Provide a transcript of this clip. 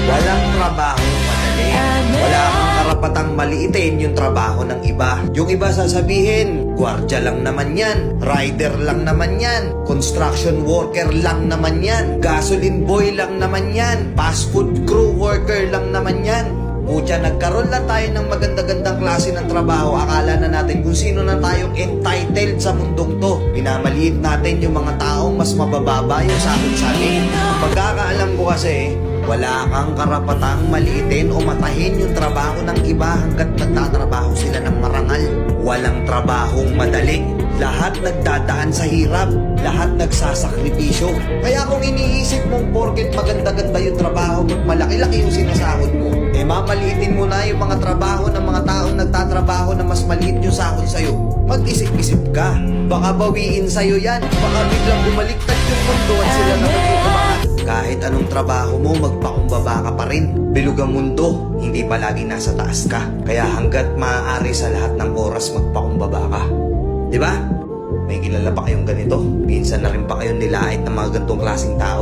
Walang trabaho madali. Wala kang karapatang maliitin yung trabaho ng iba. Yung iba sasabihin, gwardiya lang naman yan, rider lang naman yan, construction worker lang naman yan, gasoline boy lang naman yan, fast food crew worker lang naman yan. Pucha, nagkaroon lang tayo ng maganda-gandang klase ng trabaho. Akala na natin kung sino na tayong entitled sa mundong to. Pinamaliit natin yung mga taong mas mabababa yung sahod sa atin. Pagkakaalam ko kasi, wala kang karapatang maliitin o matahin yung trabaho ng iba hanggat nagtatrabaho sila ng marangal. Walang trabahong madali. Lahat nagdadaan sa hirap. Lahat nagsasakripisyo. Kaya kung iniisip mong porket maganda-ganda yung trabaho mo, malaki-laki yung sinasahod mo, eh mamaliitin mo na yung mga trabaho ng mga taong nagtatrabaho na mas maliit yung sahod sa'yo. Mag-isip-isip ka. Baka bawiin sa'yo yan. Baka biglang bumaliktad yung mundo at sila na magkukumangat. Kahit anong trabaho mo, magpakumbaba ka pa rin. Bilog ang mundo, hindi palagi nasa taas ka. Kaya hanggat maaari sa lahat ng oras, magpakumbaba ka. Diba? May kilala pa kayong ganito? Minsan na rin pa kayong nilait ng mga ganitong klaseng tao?